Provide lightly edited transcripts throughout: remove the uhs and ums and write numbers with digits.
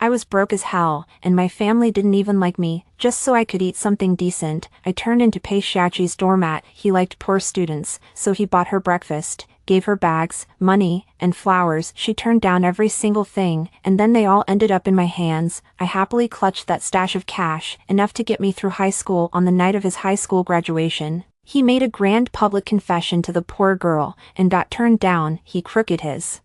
I was broke as hell, and my family didn't even like me. Just so I could eat something decent, I turned into Pei Xiaoqi's doormat. He liked poor students, so he bought her breakfast, gave her bags, money, and flowers. She turned down every single thing, and then they all ended up in my hands. I happily clutched that stash of cash, enough to get me through high school. On the night of his high school graduation, he made a grand public confession to the poor girl, and got turned down. He crooked his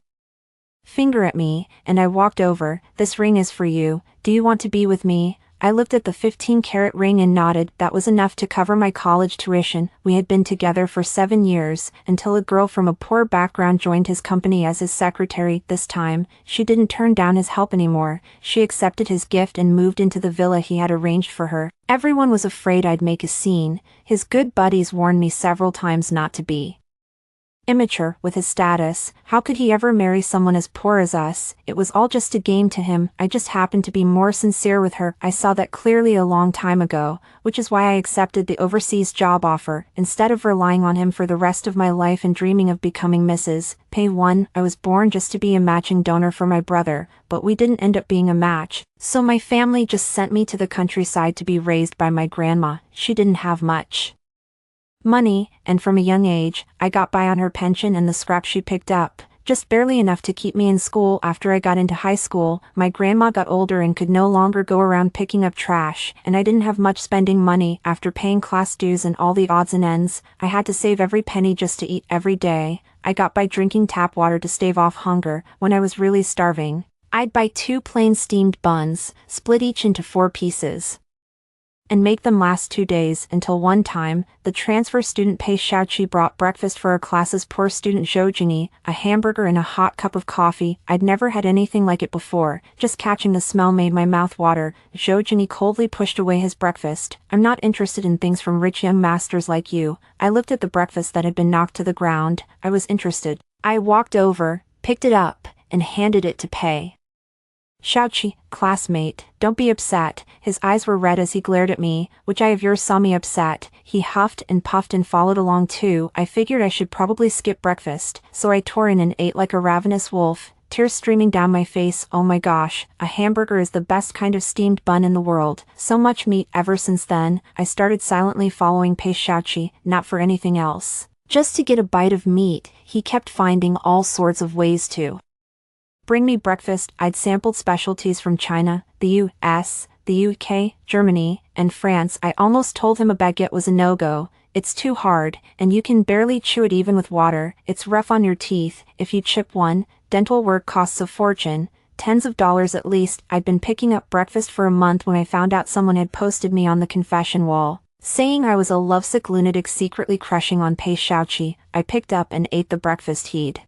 finger at me, and I walked over. This ring is for you. Do you want to be with me? I looked at the 15-carat ring and nodded. That was enough to cover my college tuition. We had been together for 7 years, until a girl from a poor background joined his company as his secretary. This time, she didn't turn down his help anymore. She accepted his gift and moved into the villa he had arranged for her. Everyone was afraid I'd make a scene. His good buddies warned me several times not to be immature with his status. How could he ever marry someone as poor as us? It was all just a game to him. I just happened to be more sincere with her. I saw that clearly a long time ago, which is why I accepted the overseas job offer, instead of relying on him for the rest of my life and dreaming of becoming Mrs. Pei 1. I was born just to be a matching donor for my brother, but we didn't end up being a match, so my family just sent me to the countryside to be raised by my grandma. She didn't have much money, and from a young age, I got by on her pension and the scraps she picked up, just barely enough to keep me in school. After I got into high school, my grandma got older and could no longer go around picking up trash, and I didn't have much spending money. After paying class dues and all the odds and ends, I had to save every penny just to eat every day. I got by drinking tap water to stave off hunger. When I was really starving, I'd buy 2 plain steamed buns, split each into 4 pieces, and make them last 2 days, until one time, the transfer student Pei Xiaoqi brought breakfast for our class's poor student Zhou Jingyi, a hamburger and a hot cup of coffee. I'd never had anything like it before. Just catching the smell made my mouth water. Zhou Jingyi coldly pushed away his breakfast. I'm not interested in things from rich young masters like you. I looked at the breakfast that had been knocked to the ground. I was interested. I walked over, picked it up, and handed it to Pei Xiaoqi. Classmate, don't be upset. His eyes were red as he glared at me. Which eye of yours saw me upset? He huffed and puffed and followed along too. I figured I should probably skip breakfast, so I tore in and ate like a ravenous wolf, tears streaming down my face. Oh my gosh, a hamburger is the best kind of steamed bun in the world. So much meat. Ever since then, I started silently following Pei Xiaoqi, not for anything else, just to get a bite of meat. He kept finding all sorts of ways to bring me breakfast. I'd sampled specialties from China, the US, the UK, Germany, and France. I almost told him a baguette was a no-go. It's too hard, and you can barely chew it even with water. It's rough on your teeth if you chip one. Dental work costs a fortune, tens of dollars at least. I'd been picking up breakfast for a month when I found out someone had posted me on the confession wall, saying I was a lovesick lunatic secretly crushing on Pei Xiaoqi. I picked up and ate the breakfast he'd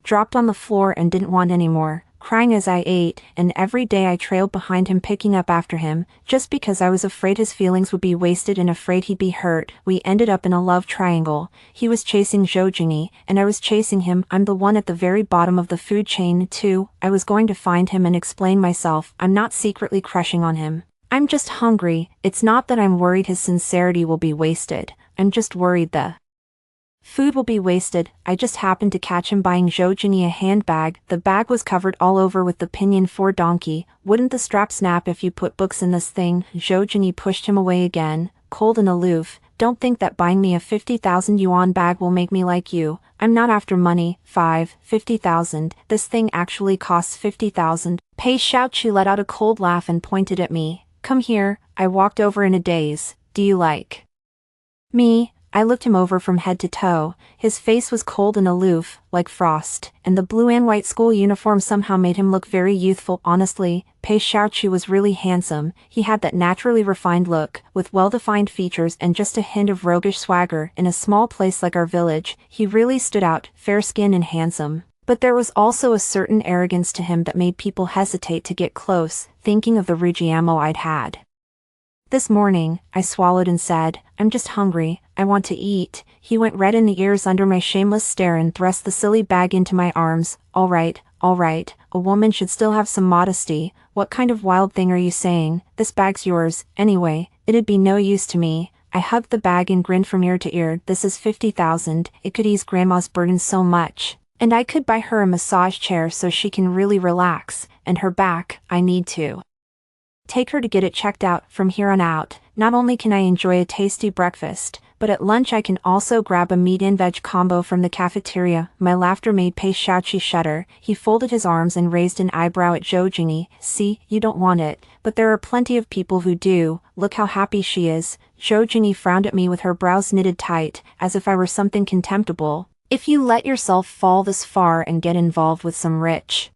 dropped on the floor and didn't want any more, crying as I ate, and every day I trailed behind him picking up after him, just because I was afraid his feelings would be wasted and afraid he'd be hurt. We ended up in a love triangle. He was chasing Zhou Jingyi, and I was chasing him. I'm the one at the very bottom of the food chain too. I was going to find him and explain myself. I'm not secretly crushing on him. I'm just hungry. It's not that I'm worried his sincerity will be wasted. I'm just worried the food will be wasted. I just happened to catch him buying Zhou Jingyi a handbag. The bag was covered all over with the pinyin for donkey. Wouldn't the strap snap if you put books in this thing? Zhou Jingyi pushed him away again, cold and aloof. Don't think that buying me a 50,000 yuan bag will make me like you. I'm not after money. 50,000. This thing actually costs 50,000. Pei Xiaoqi let out a cold laugh and pointed at me. Come here. I walked over in a daze. Do you like me? I looked him over from head to toe. His face was cold and aloof, like frost, and the blue and white school uniform somehow made him look very youthful. Honestly, Pei Xiaoqi was really handsome. He had that naturally refined look, with well-defined features and just a hint of roguish swagger. In a small place like our village, he really stood out, fair-skinned and handsome. But there was also a certain arrogance to him that made people hesitate to get close, thinking of the Rigiamo I'd had. This morning, I swallowed and said, I'm just hungry, I want to eat. He went red in the ears under my shameless stare and thrust the silly bag into my arms. All right, a woman should still have some modesty. What kind of wild thing are you saying? This bag's yours, anyway, it'd be no use to me. I hugged the bag and grinned from ear to ear. This is 50,000, it could ease Grandma's burden so much. And I could buy her a massage chair so she can really relax. and her back. I need to take her to get it checked out. From here on out, not only can I enjoy a tasty breakfast, but at lunch I can also grab a meat and veg combo from the cafeteria. My laughter made Pei Shaoqi shudder. He folded his arms and raised an eyebrow at Zhou Jingyi. See, you don't want it, but there are plenty of people who do. Look how happy she is. Zhou Jingyi frowned at me with her brows knitted tight, as if I were something contemptible. If you let yourself fall this far and get involved with some rich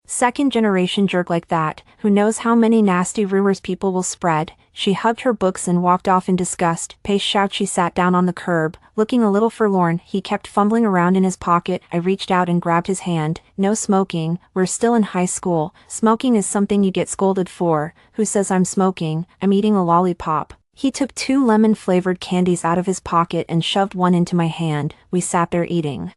second-generation jerk like that, who knows how many nasty rumors people will spread. She hugged her books and walked off in disgust. Pei Shaoqi sat down on the curb, looking a little forlorn. He kept fumbling around in his pocket. I reached out and grabbed his hand. No smoking. We're still in high school. Smoking is something you get scolded for. Who says I'm smoking? I'm eating a lollipop. He took 2 lemon-flavored candies out of his pocket and shoved one into my hand. We sat there eating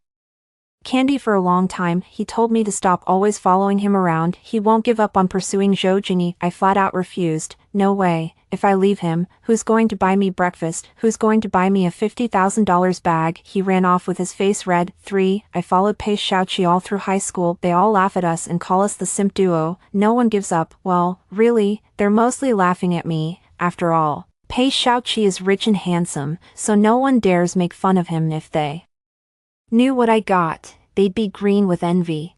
candy for a long time. He told me to stop always following him around. He won't give up on pursuing Zhou Jingyi. I flat out refused. No way. If I leave him, who's going to buy me breakfast? Who's going to buy me a $50,000 bag? He ran off with his face red. 3. I followed Pei Shaoqi all through high school. They all laugh at us and call us the simp duo. No one gives up. Well, really, they're mostly laughing at me. After all, Pei Shaoqi is rich and handsome, so no one dares make fun of him. If they knew what I got, they'd be green with envy.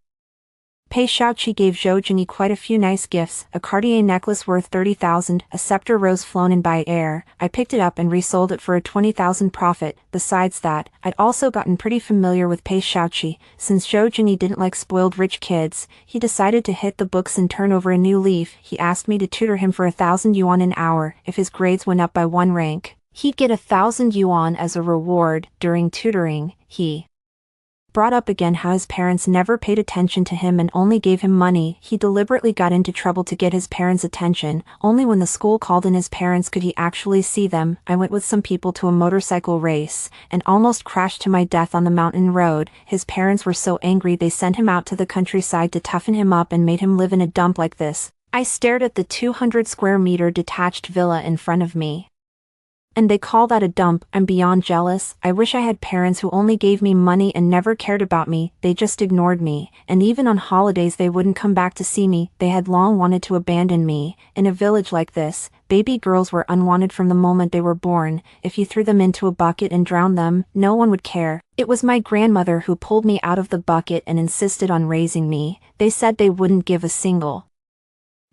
Pei Shaoqi gave Zhou Jingyi quite a few nice gifts, a Cartier necklace worth 30,000, a scepter rose flown in by air. I picked it up and resold it for a 20,000 profit. Besides that, I'd also gotten pretty familiar with Pei Shaoqi. Since Zhou Jingyi didn't like spoiled rich kids, he decided to hit the books and turn over a new leaf. He asked me to tutor him for 1,000 yuan an hour. If his grades went up by 1 rank, he'd get 1,000 yuan as a reward. During tutoring, he brought up again how his parents never paid attention to him and only gave him money. He deliberately got into trouble to get his parents' attention. Only when the school called in his parents could he actually see them. I went with some people to a motorcycle race, and almost crashed to my death on the mountain road. His parents were so angry they sent him out to the countryside to toughen him up and made him live in a dump like this. I stared at the 200 square meter detached villa in front of me. And they call that a dump? I'm beyond jealous. I wish I had parents who only gave me money and never cared about me. They just ignored me, and even on holidays they wouldn't come back to see me. They had long wanted to abandon me. In a village like this, baby girls were unwanted from the moment they were born. If you threw them into a bucket and drowned them, no one would care. It was my grandmother who pulled me out of the bucket and insisted on raising me. They said they wouldn't give a single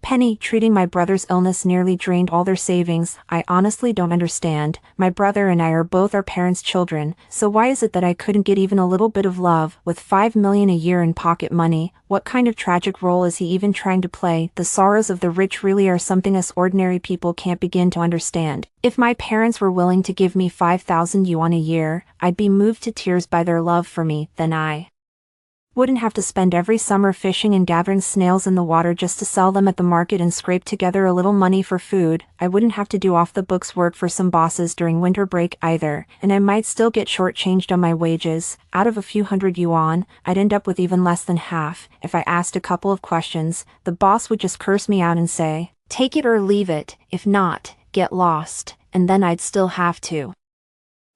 penny. Treating my brother's illness nearly drained all their savings. I honestly don't understand. My brother and I are both our parents' children, so why is it that I couldn't get even a little bit of love? With 5 million a year in pocket money, what kind of tragic role is he even trying to play? The sorrows of the rich really are something us ordinary people can't begin to understand. If my parents were willing to give me 5,000 yuan a year, I'd be moved to tears by their love for me. Then I wouldn't have to spend every summer fishing and gathering snails in the water just to sell them at the market and scrape together a little money for food. I wouldn't have to do off-the-books work for some bosses during winter break either, and I might still get shortchanged on my wages. Out of a few hundred yuan, I'd end up with even less than half. If I asked a couple of questions, the boss would just curse me out and say, "Take it or leave it, if not, get lost," and then I'd still have to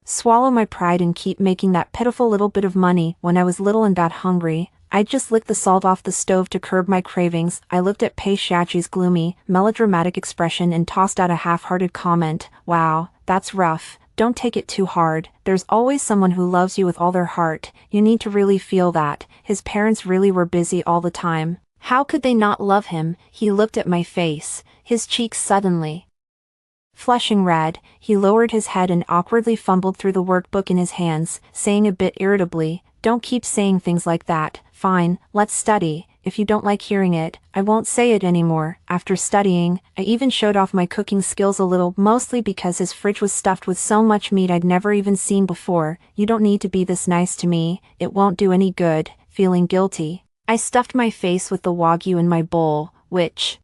swallow my pride and keep making that pitiful little bit of money. When I was little and got hungry, I'd just lick the salt off the stove to curb my cravings. I looked at Pei Shaoqi's gloomy, melodramatic expression and tossed out a half-hearted comment. Wow, that's rough. Don't take it too hard. There's always someone who loves you with all their heart. You need to really feel that. His parents really were busy all the time. How could they not love him? He looked at my face, his cheeks suddenly flushing red. He lowered his head and awkwardly fumbled through the workbook in his hands, saying a bit irritably, "Don't keep saying things like that. Fine, let's study. If you don't like hearing it, I won't say it anymore." After studying, I even showed off my cooking skills a little, mostly because his fridge was stuffed with so much meat I'd never even seen before. "You don't need to be this nice to me. It won't do any good." Feeling guilty, I stuffed my face with the wagyu in my bowl, which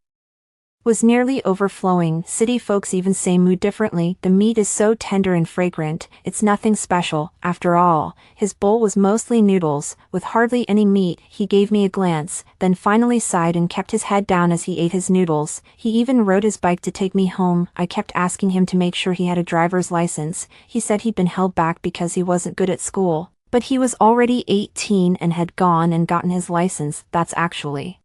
was nearly overflowing. City folks even say moo differently. The meat is so tender and fragrant, it's nothing special. After all, his bowl was mostly noodles, with hardly any meat. He gave me a glance, then finally sighed and kept his head down as he ate his noodles. He even rode his bike to take me home. I kept asking him to make sure he had a driver's license. He said he'd been held back because he wasn't good at school. But he was already 18 and had gone and gotten his license. That's actually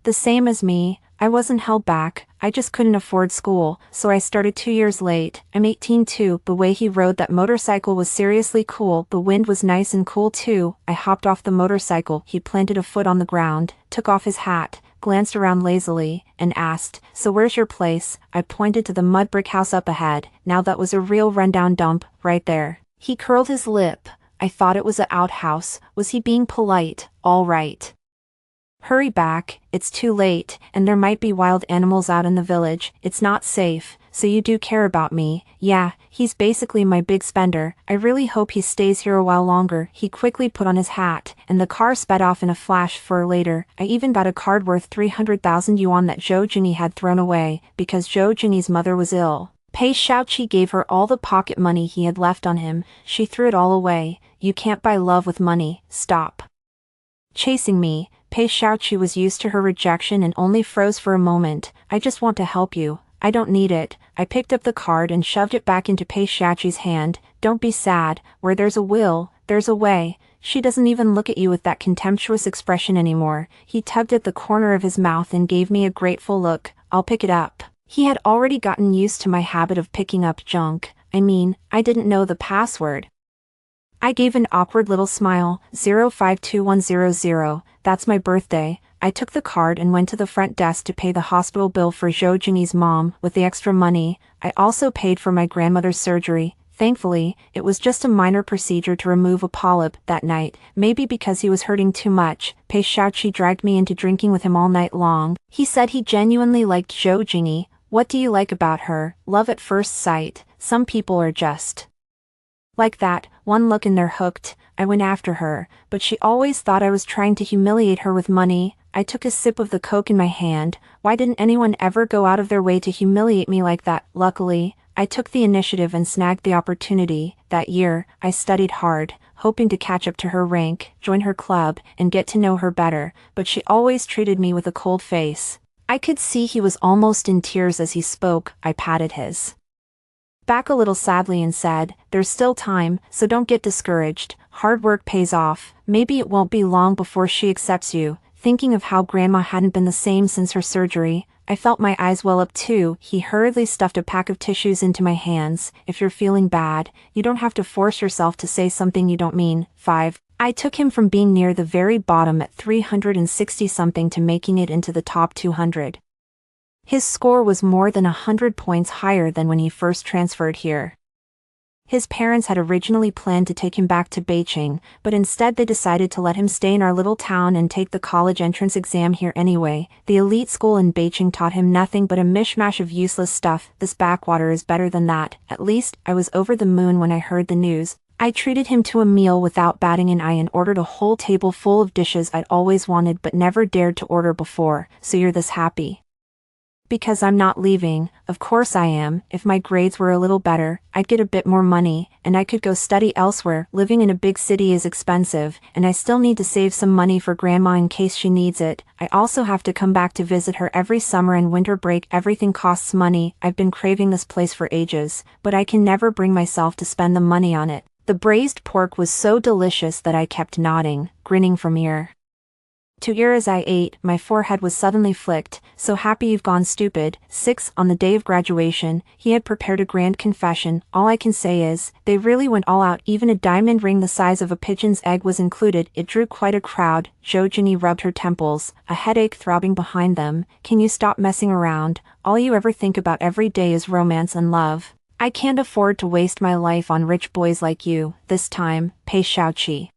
The same as me, I wasn't held back, I just couldn't afford school, so I started 2 years late. I'm 18 too. The way he rode that motorcycle was seriously cool. The wind was nice and cool too. I hopped off the motorcycle. He planted a foot on the ground, took off his hat, glanced around lazily, and asked, "So where's your place?" I pointed to the mud brick house up ahead. Now that was a real rundown dump, right there. He curled his lip. I thought it was an outhouse. Was he being polite? All right. Hurry back, it's too late, and there might be wild animals out in the village. It's not safe, so you do care about me. Yeah, he's basically my big spender. I really hope he stays here a while longer. He quickly put on his hat, and the car sped off in a flash. For later, I even got a card worth 300,000 yuan that Zhou Jingyi had thrown away, because Zhou Jingyi's mother was ill. Pei Shaoqi gave her all the pocket money he had left on him. She threw it all away. You can't buy love with money. Stop chasing me. Pei Shaoqi was used to her rejection and only froze for a moment. I just want to help you. I don't need it. I picked up the card and shoved it back into Pei Shaoqi's hand. Don't be sad. Where there's a will, there's a way. She doesn't even look at you with that contemptuous expression anymore. He tugged at the corner of his mouth and gave me a grateful look. I'll pick it up. He had already gotten used to my habit of picking up junk. I mean, I didn't know the password. I gave an awkward little smile. 052100, that's my birthday. I took the card and went to the front desk to pay the hospital bill for Zhou Jingyi's mom. With the extra money, I also paid for my grandmother's surgery. Thankfully, it was just a minor procedure to remove a polyp. That night, maybe because he was hurting too much, Pei Shaoqi dragged me into drinking with him all night long. He said he genuinely liked Zhou Jingyi. What do you like about her? Love at first sight. Some people are just like that. One look and they're hooked. I went after her, but she always thought I was trying to humiliate her with money. I took a sip of the Coke in my hand. Why didn't anyone ever go out of their way to humiliate me like that? Luckily, I took the initiative and snagged the opportunity. That year, I studied hard, hoping to catch up to her rank, join her club, and get to know her better, but she always treated me with a cold face. I could see he was almost in tears as he spoke. I patted his back a little sadly and said, "There's still time, so don't get discouraged. Hard work pays off. Maybe it won't be long before she accepts you." Thinking of how Grandma hadn't been the same since her surgery, I felt my eyes well up too. He hurriedly stuffed a pack of tissues into my hands. "If you're feeling bad, you don't have to force yourself to say something you don't mean." 5. I took him from being near the very bottom at 360-something to making it into the top 200. His score was more than 100 points higher than when he first transferred here. His parents had originally planned to take him back to Beijing, but instead they decided to let him stay in our little town and take the college entrance exam here anyway. The elite school in Beijing taught him nothing but a mishmash of useless stuff. This backwater is better than that. At least, I was over the moon when I heard the news. I treated him to a meal without batting an eye and ordered a whole table full of dishes I'd always wanted but never dared to order before. "So you're this happy?" "Because I'm not leaving." "Of course I am. If my grades were a little better, I'd get a bit more money, and I could go study elsewhere. Living in a big city is expensive, and I still need to save some money for Grandma in case she needs it. I also have to come back to visit her every summer and winter break. Everything costs money. I've been craving this place for ages, but I can never bring myself to spend the money on it." The braised pork was so delicious that I kept nodding, grinning from ear to ear as I ate. My forehead was suddenly flicked. "So happy you've gone stupid." 6. On the day of graduation, he had prepared a grand confession. All I can say is, they really went all out. Even a diamond ring the size of a pigeon's egg was included. It drew quite a crowd. Zhou Jingyi rubbed her temples, a headache throbbing behind them. "Can you stop messing around? All you ever think about every day is romance and love. I can't afford to waste my life on rich boys like you." This time, Pei Shaoqi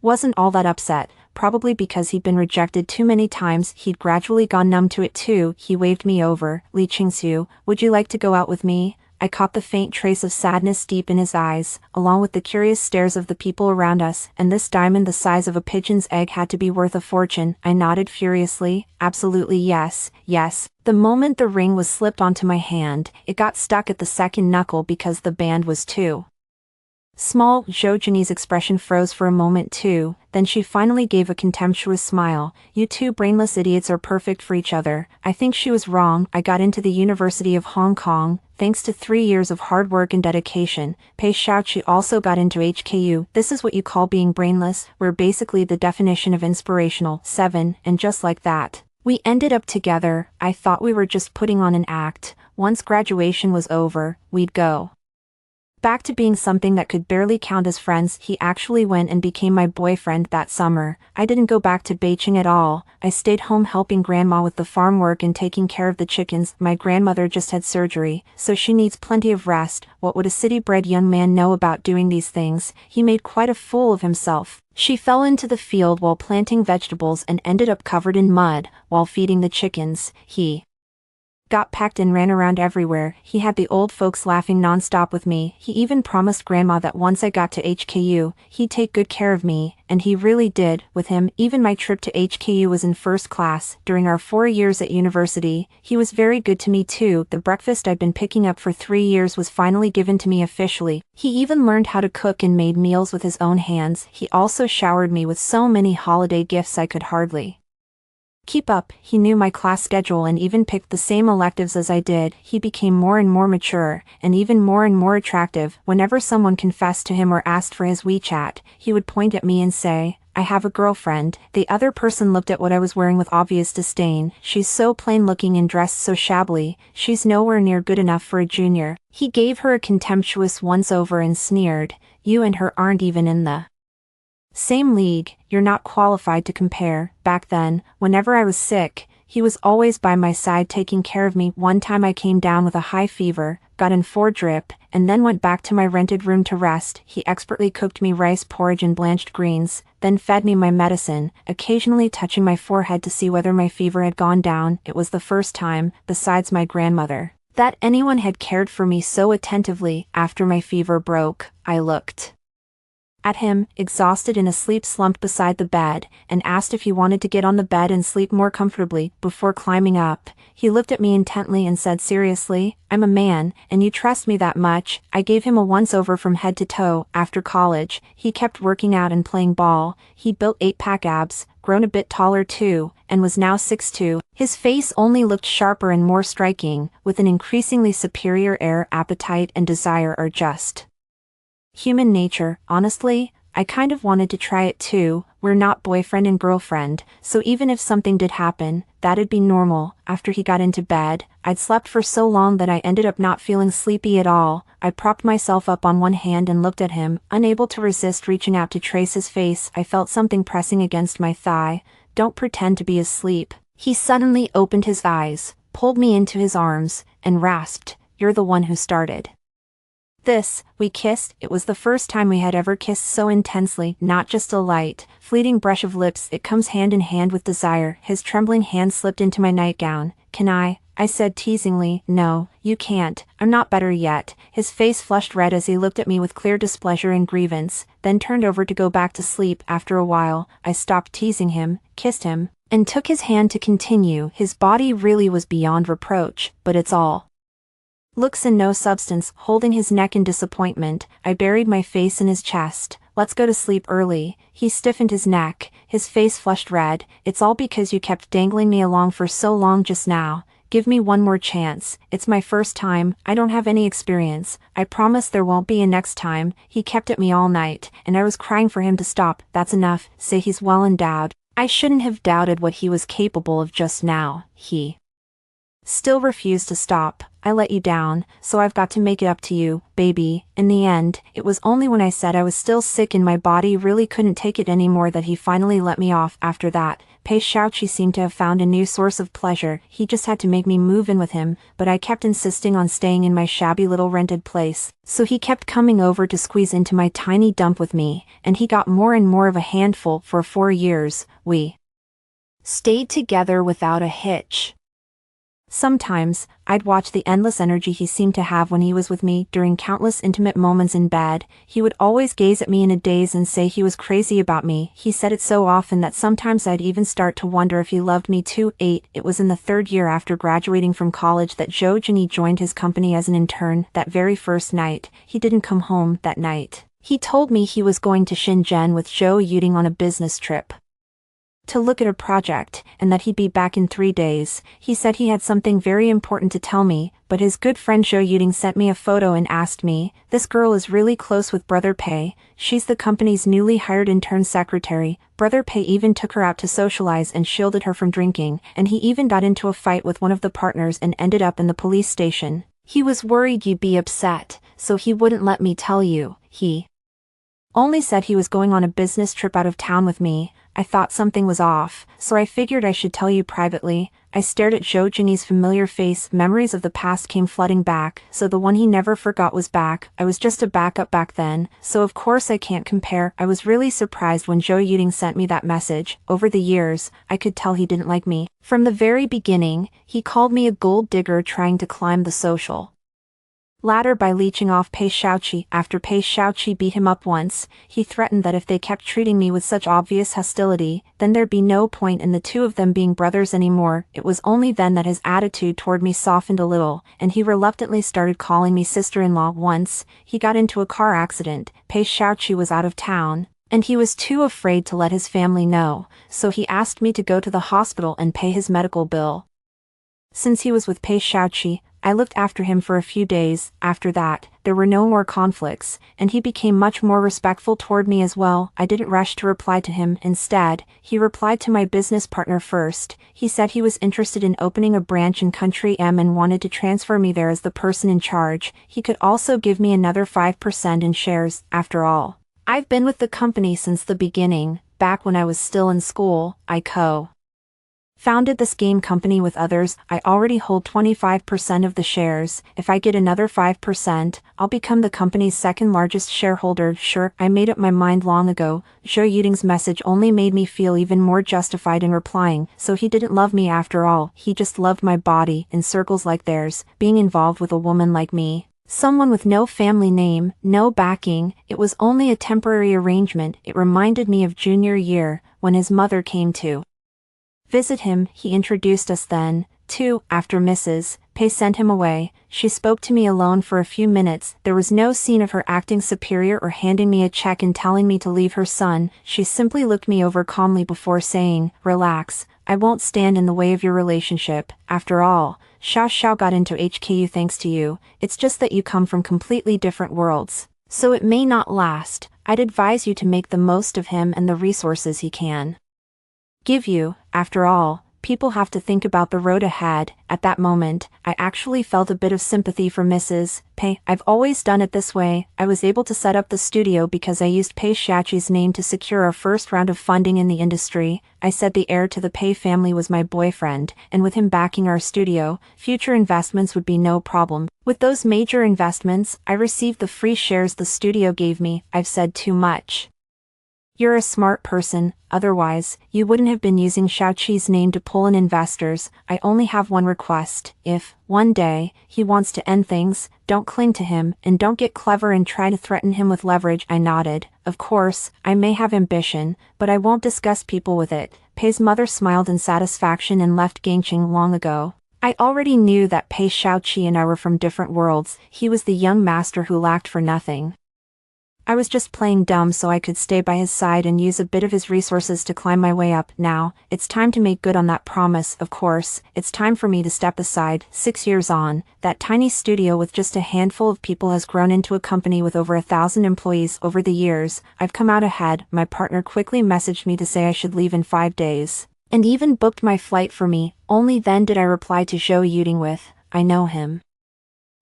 wasn't all that upset. Probably because he'd been rejected too many times, he'd gradually gone numb to it too. He waved me over. "Li Qingxiu, would you like to go out with me?" I caught the faint trace of sadness deep in his eyes, along with the curious stares of the people around us, and this diamond the size of a pigeon's egg had to be worth a fortune. I nodded furiously. "Absolutely yes, yes." The moment the ring was slipped onto my hand, it got stuck at the second knuckle because the band was too small. Zhou Jingyi's expression froze for a moment too, then she finally gave a contemptuous smile. "You two brainless idiots are perfect for each other." I think she was wrong. I got into the University of Hong Kong, thanks to 3 years of hard work and dedication. Pei Shaoqi also got into HKU. This is what you call being brainless. We're basically the definition of inspirational. 7. And just like that, We ended up together. I thought we were just putting on an act. Once graduation was over, we'd go back to being something that could barely count as friends. He actually went and became my boyfriend that summer. I didn't go back to Beijing at all. I stayed home helping grandma with the farm work and taking care of the chickens. My grandmother just had surgery, so she needs plenty of rest. What would a city-bred young man know about doing these things? He made quite a fool of himself. She fell into the field while planting vegetables and ended up covered in mud while feeding the chickens. He got packed and ran around everywhere. He had the old folks laughing nonstop with me. He even promised grandma that once I got to HKU, he'd take good care of me, and he really did. With him, even my trip to HKU was in first class. During our 4 years at university, he was very good to me too. The breakfast I'd been picking up for 3 years was finally given to me officially. He even learned how to cook and made meals with his own hands. He also showered me with so many holiday gifts I could hardly keep up. He knew my class schedule and even picked the same electives as I did. He became more and more mature, and even more and more attractive. Whenever someone confessed to him or asked for his WeChat, he would point at me and say, "I have a girlfriend." The other person looked at what I was wearing with obvious disdain. "She's so plain looking and dressed so shabbily. She's nowhere near good enough for a junior." He gave her a contemptuous once-over and sneered, "You and her aren't even in the same league, you're not qualified to compare." Back then, whenever I was sick, he was always by my side taking care of me. One time I came down with a high fever, got in 4 drip, and then went back to my rented room to rest. He expertly cooked me rice porridge and blanched greens, then fed me my medicine, occasionally touching my forehead to see whether my fever had gone down. It was the first time, besides my grandmother, that anyone had cared for me so attentively. After my fever broke, I looked at him, exhausted and asleep, slumped beside the bed, and asked if he wanted to get on the bed and sleep more comfortably. Before climbing up, he looked at me intently and said seriously, "I'm a man, and you trust me that much?" I gave him a once-over from head to toe. After college, he kept working out and playing ball. He built 8-pack abs, grown a bit taller too, and was now 6'2". His face only looked sharper and more striking, with an increasingly superior air. Appetite and desire are just human nature. Honestly, I kind of wanted to try it too. We're not boyfriend and girlfriend, so even if something did happen, that'd be normal. After he got into bed, I'd slept for so long that I ended up not feeling sleepy at all. I propped myself up on one hand and looked at him, unable to resist reaching out to trace his face. I felt something pressing against my thigh. "Don't pretend to be asleep." He suddenly opened his eyes, pulled me into his arms, and rasped, "You're the one who started this." We kissed. It was the first time we had ever kissed so intensely, not just a light, fleeting brush of lips. It comes hand in hand with desire. His trembling hand slipped into my nightgown. "Can I said teasingly. "No, you can't. I'm not better yet." His face flushed red as he looked at me with clear displeasure and grievance, then turned over to go back to sleep. After a while, I stopped teasing him, kissed him, and took his hand to continue. His body really was beyond reproach, but it's all looks and no substance. Holding his neck in disappointment, I buried my face in his chest. "Let's go to sleep early." He stiffened his neck, his face flushed red. "It's all because you kept dangling me along for so long just now. Give me one more chance. It's my first time, I don't have any experience. I promise there won't be a next time." He kept at me all night, and I was crying for him to stop. "That's enough. Say he's well endowed." I shouldn't have doubted what he was capable of just now. He still refused to stop. "I let you down, so I've got to make it up to you, baby." In the end, it was only when I said I was still sick and my body really couldn't take it anymore that he finally let me off. After that, Pei Shaoqi seemed to have found a new source of pleasure. He just had to make me move in with him, but I kept insisting on staying in my shabby little rented place, so he kept coming over to squeeze into my tiny dump with me, and he got more and more of a handful. For 4 years, we stayed together without a hitch. Sometimes, I'd watch the endless energy he seemed to have when he was with me. During countless intimate moments in bed, he would always gaze at me in a daze and say he was crazy about me. He said it so often that sometimes I'd even start to wonder if he loved me too. It was in the 3rd year after graduating from college that Zhou Jinyi joined his company as an intern. That very first night, he didn't come home that night. He told me he was going to Shenzhen with Zhou Yuding on a business trip. to look at a project, and that he'd be back in 3 days. He said he had something very important to tell me, but his good friend Jo Yuting sent me a photo and asked me, "This girl is really close with Brother Pei. She's the company's newly hired intern secretary." Brother Pei even took her out to socialize and shielded her from drinking, and he even got into a fight with one of the partners and ended up in the police station. He was worried you'd be upset, so he wouldn't let me tell you. He only said he was going on a business trip out of town with me. I thought something was off, so I figured I should tell you privately. I stared at Zhou Jingyi's familiar face. Memories of the past came flooding back, so the one he never forgot was back. I was just a backup back then, so of course I can't compare. I was really surprised when Zhou Yuting sent me that message. Over the years, I could tell he didn't like me. From the very beginning, he called me a gold digger trying to climb the social ladder by leeching off Pei Shaoqi. After Pei Shaoqi beat him up once, he threatened that if they kept treating me with such obvious hostility, then there'd be no point in the two of them being brothers anymore. It was only then that his attitude toward me softened a little, and he reluctantly started calling me sister-in-law. Once, he got into a car accident. Pei Shaoqi was out of town, and he was too afraid to let his family know, so he asked me to go to the hospital and pay his medical bill. Since he was with Pei Shaoqi, I looked after him for a few days. After that, there were no more conflicts, and he became much more respectful toward me as well. I didn't rush to reply to him. Instead, he replied to my business partner first. He said he was interested in opening a branch in Country M and wanted to transfer me there as the person in charge. He could also give me another 5% in shares. After all, I've been with the company since the beginning. Back when I was still in school, I founded this game company with others. I already hold 25% of the shares. If I get another 5%, I'll become the company's second largest shareholder. Sure, I made up my mind long ago. Zhou Yuting's message only made me feel even more justified in replying. So he didn't love me after all. He just loved my body. In circles like theirs, being involved with a woman like me, someone with no family name, no backing, it was only a temporary arrangement. It reminded me of junior year, when his mother came to visit him. He introduced us then, too. After Mrs. Pei sent him away, she spoke to me alone for a few minutes. There was no scene of her acting superior or handing me a check and telling me to leave her son. She simply looked me over calmly before saying, "Relax, I won't stand in the way of your relationship. After all, Xiao got into HKU thanks to you. It's just that you come from completely different worlds, so it may not last. I'd advise you to make the most of him and the resources he can give you. After all, people have to think about the road ahead." At that moment, I actually felt a bit of sympathy for Mrs. Pei. I've always done it this way. I was able to set up the studio because I used Pei Shaoqi's name to secure our first round of funding in the industry. I said the heir to the Pei family was my boyfriend, and with him backing our studio, future investments would be no problem. With those major investments, I received the free shares the studio gave me. I've said too much. You're a smart person, otherwise, you wouldn't have been using Shaoqi's name to pull in investors. I only have one request. If, one day, he wants to end things, don't cling to him, and don't get clever and try to threaten him with leverage. I nodded. Of course, I may have ambition, but I won't disgust people with it. Pei's mother smiled in satisfaction and left Gangqing long ago. I already knew that Pei Shaoqi and I were from different worlds. He was the young master who lacked for nothing. I was just playing dumb so I could stay by his side and use a bit of his resources to climb my way up. Now, it's time to make good on that promise. Of course, it's time for me to step aside. 6 years on, that tiny studio with just a handful of people has grown into a company with over 1,000 employees. Over the years, I've come out ahead. My partner quickly messaged me to say I should leave in 5 days, and even booked my flight for me. Only then did I reply to Zhou Yuting with, "I know him.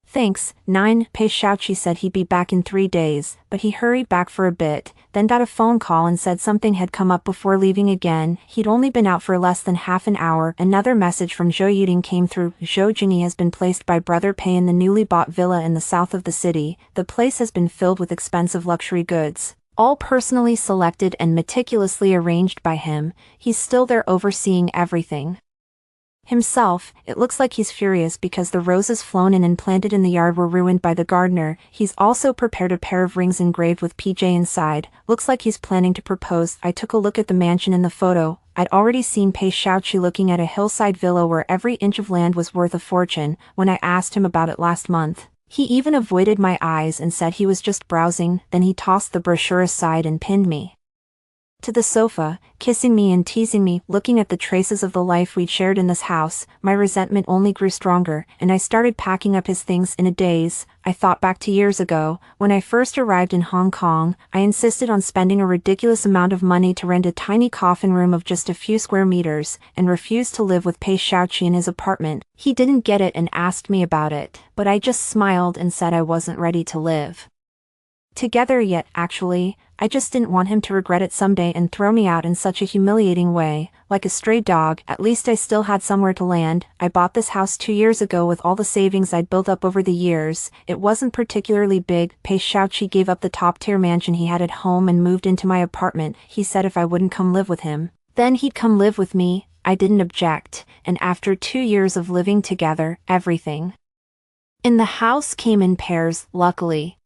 Thanks." 9. Pei Shaoqi said he'd be back in 3 days, but he hurried back for a bit, then got a phone call and said something had come up before leaving again. He'd only been out for less than half an hour. Another message from Zhou Yuting came through. Zhou Jingyi has been placed by Brother Pei in the newly bought villa in the south of the city. The place has been filled with expensive luxury goods, all personally selected and meticulously arranged by him. He's still there overseeing everything himself. It looks like he's furious because the roses flown in and planted in the yard were ruined by the gardener. He's also prepared a pair of rings engraved with PJ inside. Looks like he's planning to propose. I took a look at the mansion in the photo. I'd already seen Pei Shaoqi looking at a hillside villa where every inch of land was worth a fortune when I asked him about it last month. He even avoided my eyes and said he was just browsing. Then he tossed the brochure aside and pinned me to the sofa, kissing me and teasing me. Looking at the traces of the life we'd shared in this house, my resentment only grew stronger, and I started packing up his things in a daze. I thought back to years ago, when I first arrived in Hong Kong. I insisted on spending a ridiculous amount of money to rent a tiny coffin room of just a few square meters, and refused to live with Pei Shaoqi in his apartment. He didn't get it and asked me about it, but I just smiled and said I wasn't ready to live together yet. Actually, I just didn't want him to regret it someday and throw me out in such a humiliating way, like a stray dog. At least I still had somewhere to land. I bought this house 2 years ago with all the savings I'd built up over the years. It wasn't particularly big. Pei Shaoqi gave up the top-tier mansion he had at home and moved into my apartment. He said if I wouldn't come live with him, then he'd come live with me. I didn't object, and after 2 years of living together, everything in the house came in pairs. Luckily,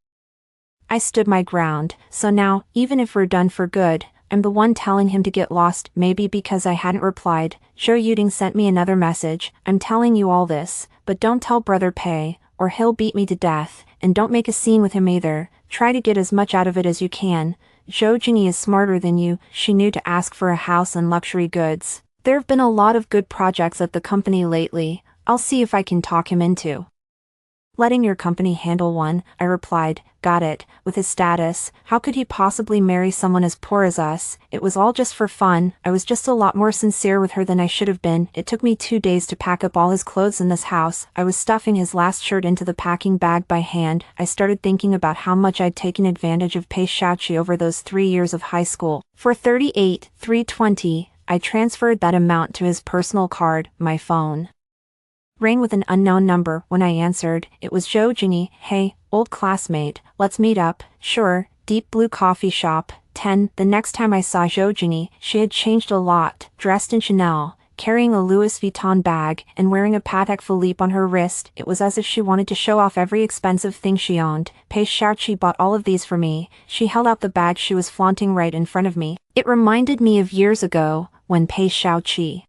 I stood my ground, so now, even if we're done for good, I'm the one telling him to get lost. Maybe because I hadn't replied, Zhou Yuding sent me another message. I'm telling you all this, but don't tell Brother Pei, or he'll beat me to death, and don't make a scene with him either. Try to get as much out of it as you can. Zhou Jingyi is smarter than you. She knew to ask for a house and luxury goods. There have been a lot of good projects at the company lately. I'll see if I can talk him into letting your company handle one. I replied, got it. With his status, how could he possibly marry someone as poor as us? It was all just for fun. I was just a lot more sincere with her than I should have been. It took me 2 days to pack up all his clothes in this house. I was stuffing his last shirt into the packing bag by hand. I started thinking about how much I'd taken advantage of Pei Shaoqi over those 3 years of high school. For 38,320, I transferred that amount to his personal card. My phone rang with an unknown number. When I answered, it was Zhou Jingyi. Hey, old classmate, let's meet up. Sure. Deep Blue Coffee Shop, 10. The next time I saw Zhou Jingyi, she had changed a lot, dressed in Chanel, carrying a Louis Vuitton bag, and wearing a Patek Philippe on her wrist. It was as if she wanted to show off every expensive thing she owned. Pei Shaoqi bought all of these for me. She held out the bag she was flaunting right in front of me. It reminded me of years ago, when Pei Shaoqi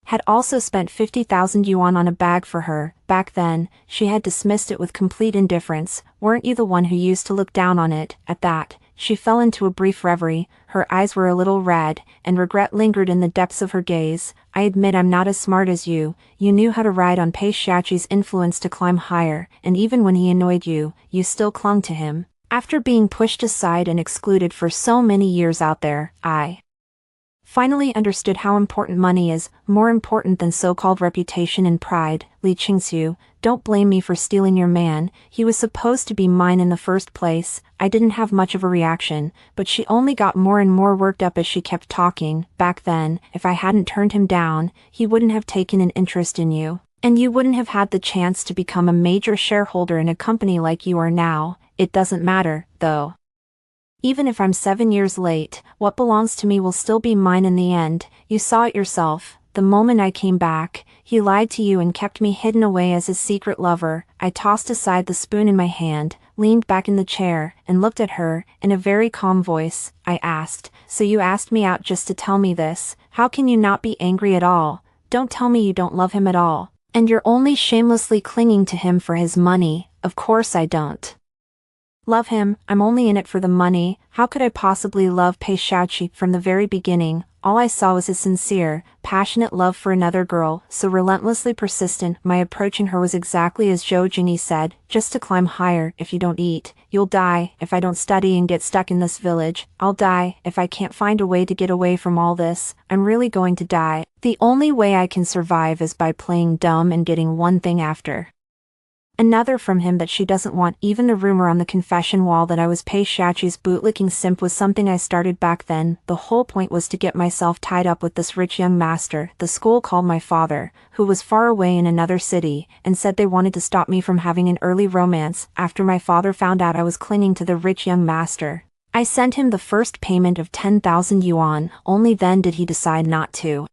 had also spent 50,000 yuan on a bag for her. Back then, she had dismissed it with complete indifference. Weren't you the one who used to look down on it? At that, she fell into a brief reverie. Her eyes were a little red, and regret lingered in the depths of her gaze. I admit I'm not as smart as you. You knew how to ride on Pei Shaoqi's influence to climb higher, and even when he annoyed you, you still clung to him. After being pushed aside and excluded for so many years out there, I finally understood how important money is, more important than so-called reputation and pride. Li Qingxiu, don't blame me for stealing your man. He was supposed to be mine in the first place. I didn't have much of a reaction, but she only got more and more worked up as she kept talking. Back then, if I hadn't turned him down, he wouldn't have taken an interest in you, and you wouldn't have had the chance to become a major shareholder in a company like you are now. It doesn't matter, though. Even if I'm 7 years late, what belongs to me will still be mine in the end. You saw it yourself. The moment I came back, he lied to you and kept me hidden away as his secret lover. I tossed aside the spoon in my hand, leaned back in the chair, and looked at her. In a very calm voice, I asked, so you asked me out just to tell me this? How can you not be angry at all? Don't tell me you don't love him at all, and you're only shamelessly clinging to him for his money. Of course I don't love him. I'm only in it for the money. How could I possibly love Pei Shaoqi? From the very beginning, all I saw was his sincere, passionate love for another girl, so relentlessly persistent. My approaching her was exactly as Zhou Jingyi said, just to climb higher. If you don't eat, you'll die. If I don't study and get stuck in this village, I'll die. If I can't find a way to get away from all this, I'm really going to die. The only way I can survive is by playing dumb and getting one thing after another from him that she doesn't want. Even the rumor on the confession wall that I was Pei Shaoqi's bootlicking simp was something I started back then. The whole point was to get myself tied up with this rich young master. The school called my father, who was far away in another city, and said they wanted to stop me from having an early romance. After my father found out I was clinging to the rich young master, I sent him the first payment of 10,000 yuan. Only then did he decide not to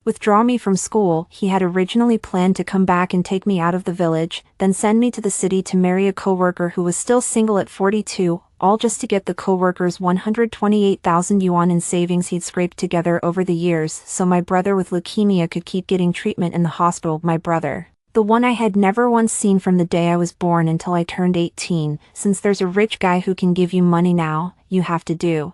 withdraw me from school. He had originally planned to come back and take me out of the village, then send me to the city to marry a co-worker who was still single at 42, all just to get the co-worker's 128,000 yuan in savings he'd scraped together over the years so my brother with leukemia could keep getting treatment in the hospital. My brother, the one I had never once seen from the day I was born until I turned 18. Since there's a rich guy who can give you money now, you have to do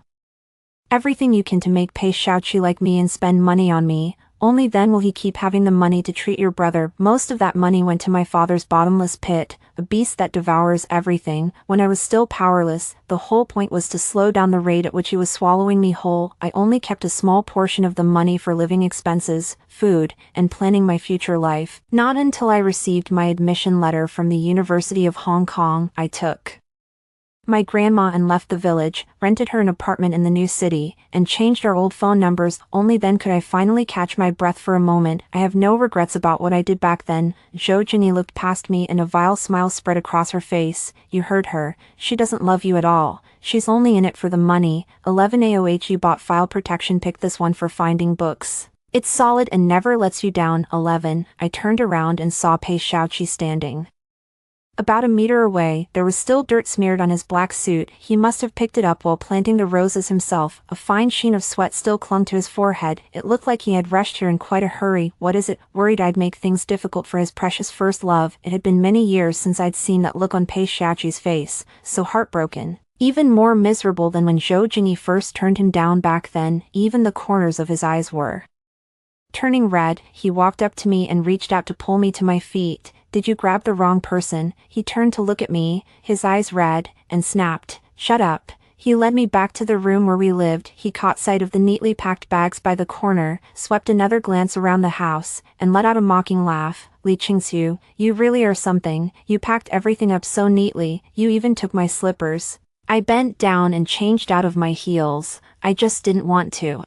Everything you can to make Pei Xiaoqi like me and spend money on me. Only then will he keep having the money to treat your brother. Most of that money went to my father's bottomless pit, a beast that devours everything. When I was still powerless, the whole point was to slow down the rate at which he was swallowing me whole. I only kept a small portion of the money for living expenses, food, and planning my future life. Not until I received my admission letter from the University of Hong Kong, I took my grandma and left the village, rented her an apartment in the new city, and changed our old phone numbers. Only then could I finally catch my breath for a moment. I have no regrets about what I did back then. Zhou Jingyi looked past me and a vile smile spread across her face. You heard her. She doesn't love you at all. She's only in it for the money. 11 AOH you bought file protection. Pick this one for finding books. It's solid and never lets you down. 11. I turned around and saw Pei Xiaoqi standing about a meter away. There was still dirt smeared on his black suit. He must have picked it up while planting the roses himself. A fine sheen of sweat still clung to his forehead. It looked like he had rushed here in quite a hurry. What is it? Worried I'd make things difficult for his precious first love. It had been many years since I'd seen that look on Pei Xiaoqi's face, so heartbroken. Even more miserable than when Zhou Jingyi first turned him down back then. Even the corners of his eyes were turning red. He walked up to me and reached out to pull me to my feet. Did you grab the wrong person? He turned to look at me, his eyes red, and snapped, shut up. He led me back to the room where we lived. He caught sight of the neatly packed bags by the corner, swept another glance around the house, and let out a mocking laugh. Li Qingxiu, you really are something. You packed everything up so neatly, you even took my slippers. I bent down and changed out of my heels. I just didn't want to.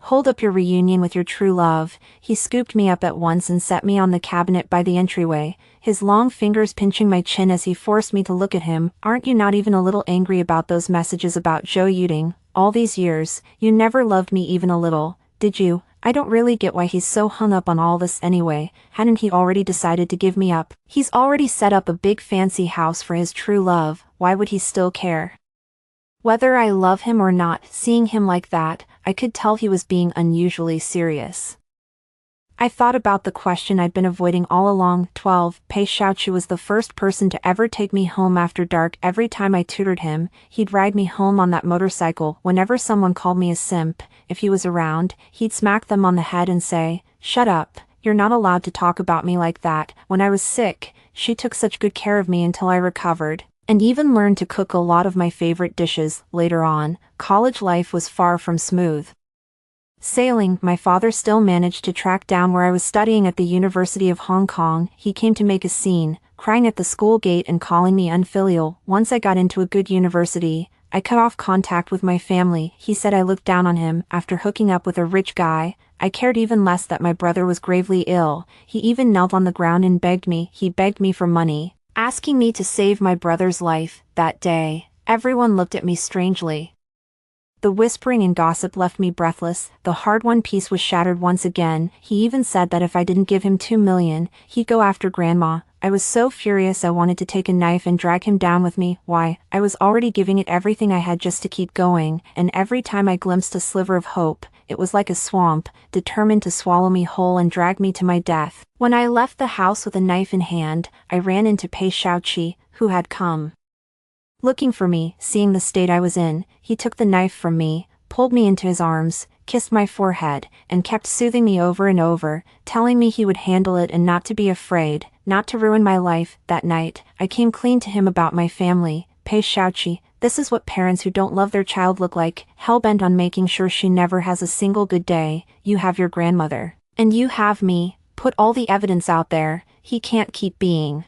Hold up your reunion with your true love. He scooped me up at once and set me on the cabinet by the entryway, his long fingers pinching my chin as he forced me to look at him. Aren't you not even a little angry about those messages about Zhou Yuding? All these years, you never loved me even a little, did you? I don't really get why he's so hung up on all this anyway. Hadn't he already decided to give me up? He's already set up a big fancy house for his true love. Why would he still care? Whether I love him or not, seeing him like that, I could tell he was being unusually serious. I thought about the question I'd been avoiding all along. 12. Pei Xiaoqi was the first person to ever take me home after dark. Every time I tutored him, he'd ride me home on that motorcycle. Whenever someone called me a simp, if he was around, he'd smack them on the head and say, shut up, you're not allowed to talk about me like that. When I was sick, she took such good care of me until I recovered, and even learned to cook a lot of my favorite dishes. Later on, college life was far from smooth sailing. My father still managed to track down where I was studying at the University of Hong Kong. He came to make a scene, crying at the school gate and calling me unfilial. Once I got into a good university, I cut off contact with my family. He said I looked down on him. After hooking up with a rich guy, I cared even less that my brother was gravely ill. He even knelt on the ground and begged me. He begged me for money, asking me to save my brother's life. That day, everyone looked at me strangely. The whispering and gossip left me breathless. The hard-won peace was shattered once again. He even said that if I didn't give him 2 million, he'd go after Grandma. I was so furious I wanted to take a knife and drag him down with me. Why, I was already giving it everything I had just to keep going, and every time I glimpsed a sliver of hope, it was like a swamp, determined to swallow me whole and drag me to my death. When I left the house with a knife in hand, I ran into Pei Xiaoqi, who had come looking for me. Seeing the state I was in, he took the knife from me, pulled me into his arms, kissed my forehead, and kept soothing me over and over, telling me he would handle it and not to be afraid, not to ruin my life. That night, I came clean to him about my family. Pei Xiaoqi, this is what parents who don't love their child look like, hell-bent on making sure she never has a single good day. You have your grandmother, and you have me. Put all the evidence out there. He can't keep being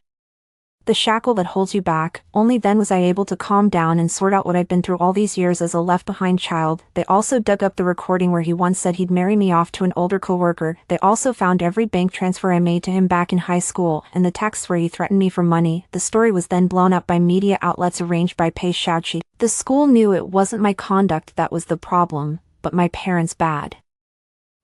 the shackle that holds you back. Only then was I able to calm down and sort out what I'd been through all these years as a left-behind child. They also dug up the recording where he once said he'd marry me off to an older coworker. They also found every bank transfer I made to him back in high school, and the texts where he threatened me for money. The story was then blown up by media outlets arranged by Pei Xiaoqi. The school knew it wasn't my conduct that was the problem, but my parents' bad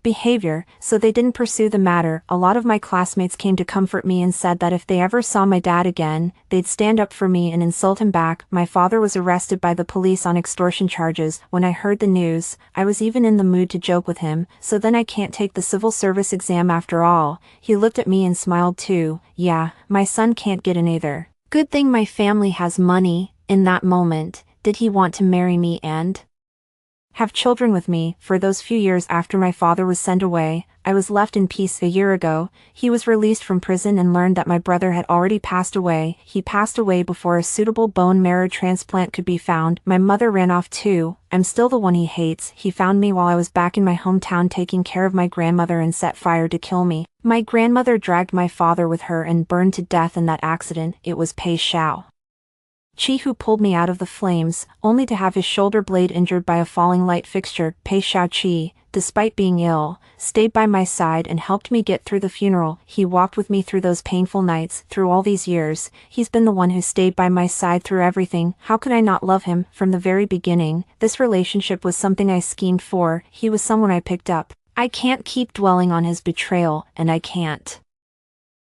behavior, so they didn't pursue the matter. A lot of my classmates came to comfort me and said that if they ever saw my dad again, they'd stand up for me and insult him back. My father was arrested by the police on extortion charges. When I heard the news, I was even in the mood to joke with him. So then I can't take the civil service exam after all. He looked at me and smiled too. Yeah, my son can't get in either. Good thing my family has money. In that moment, did he want to marry me and have children with me. For those few years after my father was sent away, I was left in peace. A year ago, he was released from prison and learned that my brother had already passed away. He passed away before a suitable bone marrow transplant could be found. My mother ran off too. I'm still the one he hates. He found me while I was back in my hometown taking care of my grandmother and set fire to kill me. My grandmother dragged my father with her and burned to death in that accident. It was Pei Xiao Chi who pulled me out of the flames, only to have his shoulder blade injured by a falling light fixture. Pei Xiao Chi, despite being ill, stayed by my side and helped me get through the funeral. He walked with me through those painful nights. Through all these years, he's been the one who stayed by my side through everything. How could I not love him? From the very beginning, this relationship was something I schemed for. He was someone I picked up. I can't keep dwelling on his betrayal, and I can't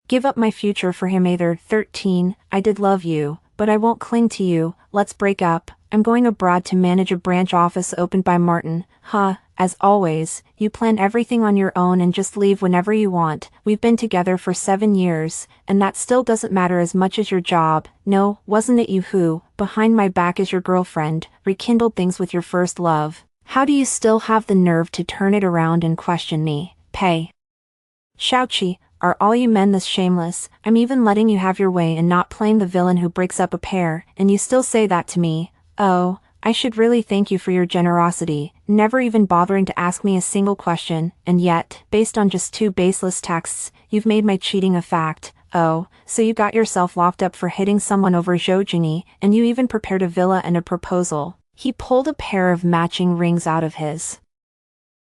give up my future for him either. 13. I did love you, but I won't cling to you. Let's break up. I'm going abroad to manage a branch office opened by Martin. As always, you plan everything on your own and just leave whenever you want. We've been together for 7 years, and that still doesn't matter as much as your job. No, wasn't it you who, behind my back as your girlfriend, rekindled things with your first love? How do you still have the nerve to turn it around and question me? Pei Xiao Chi, are all you men this shameless? I'm even letting you have your way and not playing the villain who breaks up a pair, and you still say that to me? Oh, I should really thank you for your generosity, never even bothering to ask me a single question, and yet, based on just 2 baseless texts, you've made my cheating a fact. Oh, so you got yourself locked up for hitting someone over Zhou Jingyi, and you even prepared a villa and a proposal. He pulled a pair of matching rings out of his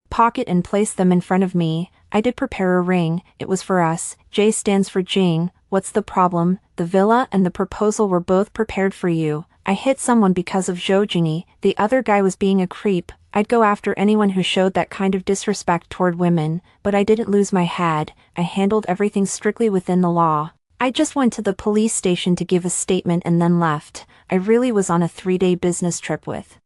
pocket and placed them in front of me. I did prepare a ring, it was for us. J stands for Jing. What's the problem? The villa and the proposal were both prepared for you. I hit someone because of Zhou Jingyi. The other guy was being a creep. I'd go after anyone who showed that kind of disrespect toward women, but I didn't lose my head. I handled everything strictly within the law. I just went to the police station to give a statement and then left. I really was on a 3-day business trip with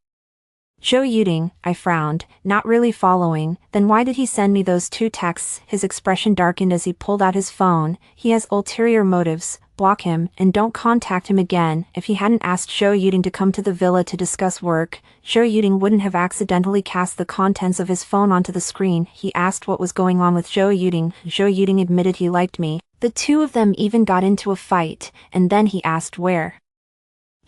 Zhou Yuding. I frowned, not really following. Then why did he send me those 2 texts? His expression darkened as he pulled out his phone. He has ulterior motives. Block him, and don't contact him again. If he hadn't asked Zhou Yuding to come to the villa to discuss work, Zhou Yuding wouldn't have accidentally cast the contents of his phone onto the screen. He asked what was going on with Zhou Yuding. Zhou Yuding admitted he liked me. The 2 of them even got into a fight, and then he asked where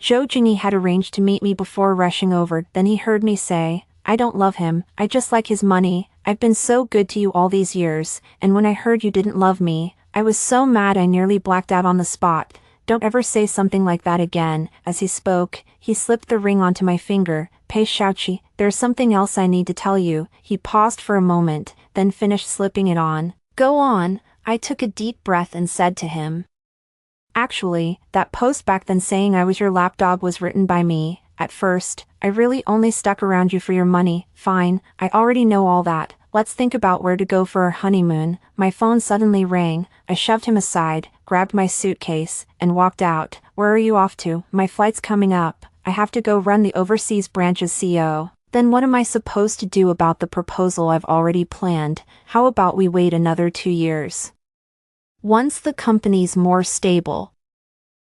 Zhou Jingyi had arranged to meet me before rushing over. Then he heard me say, I don't love him, I just like his money. I've been so good to you all these years, and when I heard you didn't love me, I was so mad I nearly blacked out on the spot. Don't ever say something like that again. As he spoke, he slipped the ring onto my finger. Pei Xiao Chi, there's something else I need to tell you. He paused for a moment, then finished slipping it on. Go on. I took a deep breath and said to him, actually, that post back then saying I was your lapdog was written by me. At first, I really only stuck around you for your money. Fine, I already know all that. Let's think about where to go for our honeymoon. My phone suddenly rang. I shoved him aside, grabbed my suitcase, and walked out. Where are you off to? My flight's coming up. I have to go run the overseas branch's CEO. Then what am I supposed to do about the proposal I've already planned? How about we wait another 2 years? Once the company's more stable,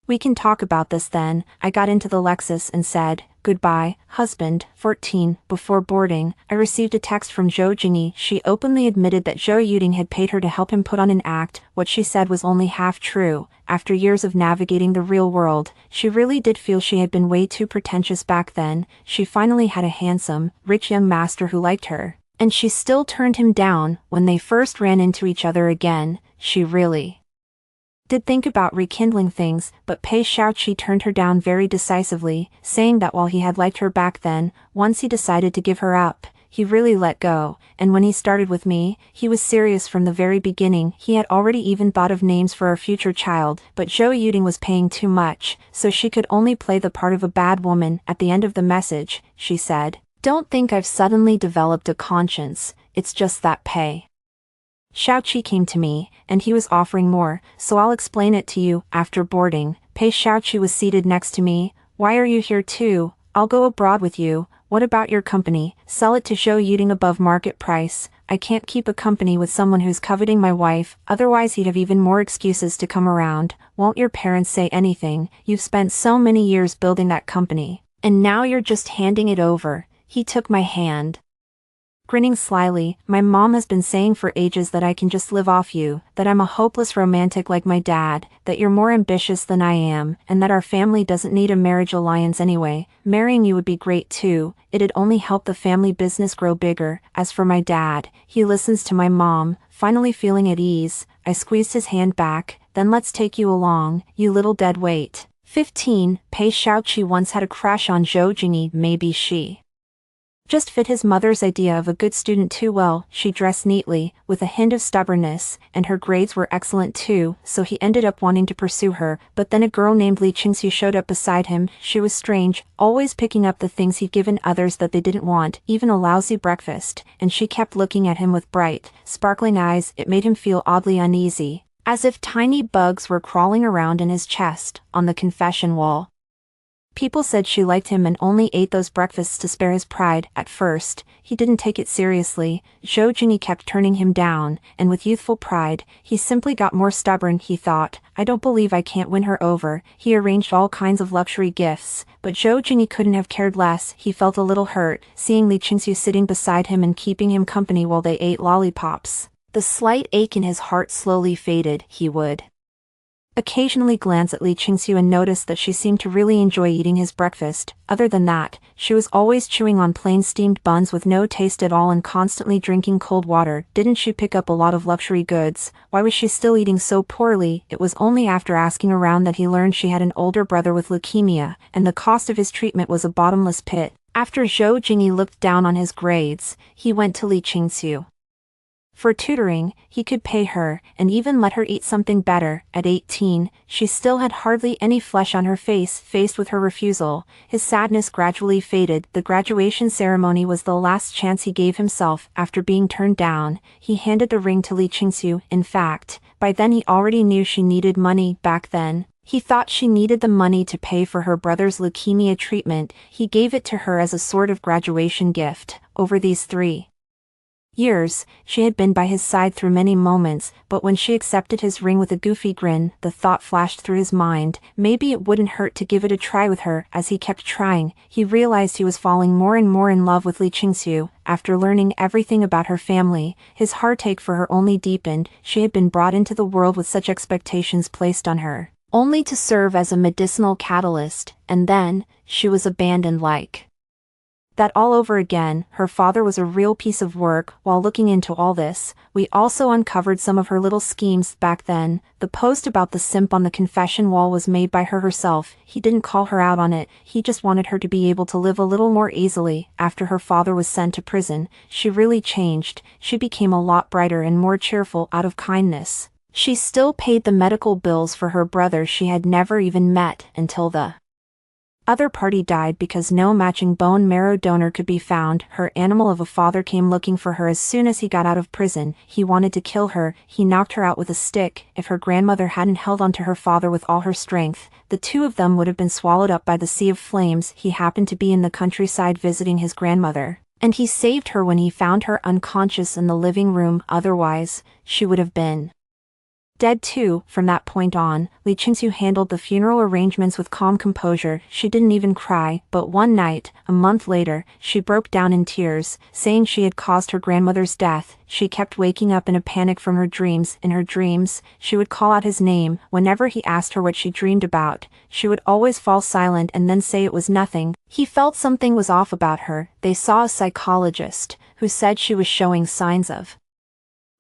we can talk about this then. I got into the Lexus and said, goodbye, husband. 14. Before boarding, I received a text from Zhou Jingyi. She openly admitted that Zhou Yuding had paid her to help him put on an act. What she said was only half true. After years of navigating the real world, she really did feel she had been way too pretentious back then. She finally had a handsome, rich young master who liked her, and she still turned him down. When they first ran into each other again, she really did think about rekindling things, but Pei Xiao Chi turned her down very decisively, saying that while he had liked her back then, once he decided to give her up, he really let go, and when he started with me, he was serious from the very beginning. He had already even thought of names for our future child, but Zhou Yuding was paying too much, so she could only play the part of a bad woman. At the end of the message, she said, don't think I've suddenly developed a conscience, it's just that Pei Xiao Chi came to me, and he was offering more, so I'll explain it to you. After boarding, Pei Xiao Chi was seated next to me. Why are you here too? I'll go abroad with you. What about your company? Sell it to Zhou Yuding above market price. I can't keep a company with someone who's coveting my wife, otherwise he'd have even more excuses to come around. Won't your parents say anything? You've spent so many years building that company, and now you're just handing it over. He took my hand. Grinning slyly, my mom has been saying for ages that I can just live off you, that I'm a hopeless romantic like my dad, that you're more ambitious than I am, and that our family doesn't need a marriage alliance anyway. Marrying you would be great too, it'd only help the family business grow bigger. As for my dad, he listens to my mom. Finally feeling at ease, I squeezed his hand back. Then let's take you along, you little dead weight. 15. Pei Xiaoqi once had a crush on Zhou Jingyi. Maybe she just fit his mother's idea of a good student too well. She dressed neatly, with a hint of stubbornness, and her grades were excellent too, so he ended up wanting to pursue her. But then a girl named Li Qingxiu showed up beside him. She was strange, always picking up the things he'd given others that they didn't want, even a lousy breakfast, and she kept looking at him with bright, sparkling eyes. It made him feel oddly uneasy, as if tiny bugs were crawling around in his chest. On the confession wall, people said she liked him and only ate those breakfasts to spare his pride. At first, he didn't take it seriously. Zhou Jingyi kept turning him down, and with youthful pride, he simply got more stubborn. He thought, I don't believe I can't win her over. He arranged all kinds of luxury gifts, but Zhou Jingyi couldn't have cared less. He felt a little hurt, seeing Li Qingxiu sitting beside him and keeping him company while they ate lollipops. The slight ache in his heart slowly faded. He would occasionally glance at Li Qingxiu and noticed that she seemed to really enjoy eating his breakfast. Other than that, she was always chewing on plain steamed buns with no taste at all and constantly drinking cold water. Didn't she pick up a lot of luxury goods? Why was she still eating so poorly? It was only after asking around that he learned she had an older brother with leukemia, and the cost of his treatment was a bottomless pit. After Zhou Jingyi looked down on his grades, he went to Li Qingxiu for tutoring. He could pay her, and even let her eat something better. At 18, she still had hardly any flesh on her face. Faced with her refusal, his sadness gradually faded. The graduation ceremony was the last chance he gave himself. After being turned down, he handed the ring to Li Qingxiu. In fact, by then he already knew she needed money. Back then, he thought she needed the money to pay for her brother's leukemia treatment. He gave it to her as a sort of graduation gift. Over these 3 years, she had been by his side through many moments, but when she accepted his ring with a goofy grin, the thought flashed through his mind, maybe it wouldn't hurt to give it a try with her. As he kept trying, he realized he was falling more and more in love with Li Qingxiu. After learning everything about her family, his heartache for her only deepened. She had been brought into the world with such expectations placed on her, only to serve as a medicinal catalyst, and then, she was abandoned like that all over again. Her father was a real piece of work. While looking into all this, we also uncovered some of her little schemes. Back then, the post about the simp on the confession wall was made by her herself. He didn't call her out on it, he just wanted her to be able to live a little more easily. After her father was sent to prison, she really changed. She became a lot brighter and more cheerful out of kindness. She still paid the medical bills for her brother she had never even met until the other party died because no matching bone marrow donor could be found. Her animal of a father came looking for her as soon as he got out of prison. He wanted to kill her. He knocked her out with a stick. If her grandmother hadn't held onto her father with all her strength, the two of them would have been swallowed up by the sea of flames. He happened to be in the countryside visiting his grandmother, and he saved her when he found her unconscious in the living room. Otherwise, she would have been dead too. From that point on, Li Qingxiu handled the funeral arrangements with calm composure. She didn't even cry, but one night, a month later, she broke down in tears, saying she had caused her grandmother's death. She kept waking up in a panic from her dreams. In her dreams, she would call out his name. Whenever he asked her what she dreamed about, she would always fall silent and then say it was nothing. He felt something was off about her. They saw a psychologist, who said she was showing signs of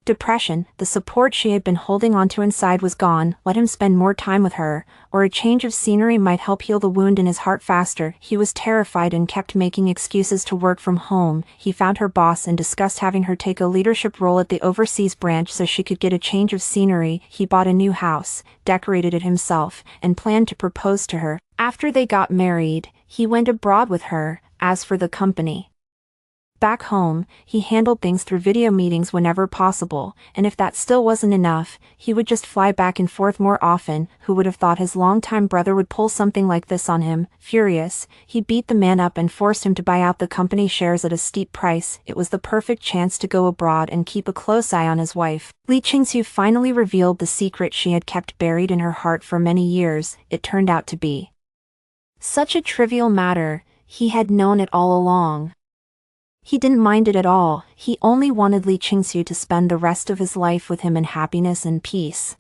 depression. The support she had been holding onto inside was gone. Let him spend more time with her, or a change of scenery might help heal the wound in his heart faster. He was terrified and kept making excuses to work from home. He found her boss and discussed having her take a leadership role at the overseas branch so she could get a change of scenery. He bought a new house, decorated it himself, and planned to propose to her. After they got married, he went abroad with her. As for the company back home, he handled things through video meetings whenever possible, and if that still wasn't enough, he would just fly back and forth more often. Who would have thought his longtime brother would pull something like this on him? Furious, he beat the man up and forced him to buy out the company shares at a steep price. It was the perfect chance to go abroad and keep a close eye on his wife. Li Qingxiu finally revealed the secret she had kept buried in her heart for many years. It turned out to be such a trivial matter. He had known it all along. He didn't mind it at all, he only wanted Li Qingxiu to spend the rest of his life with him in happiness and peace.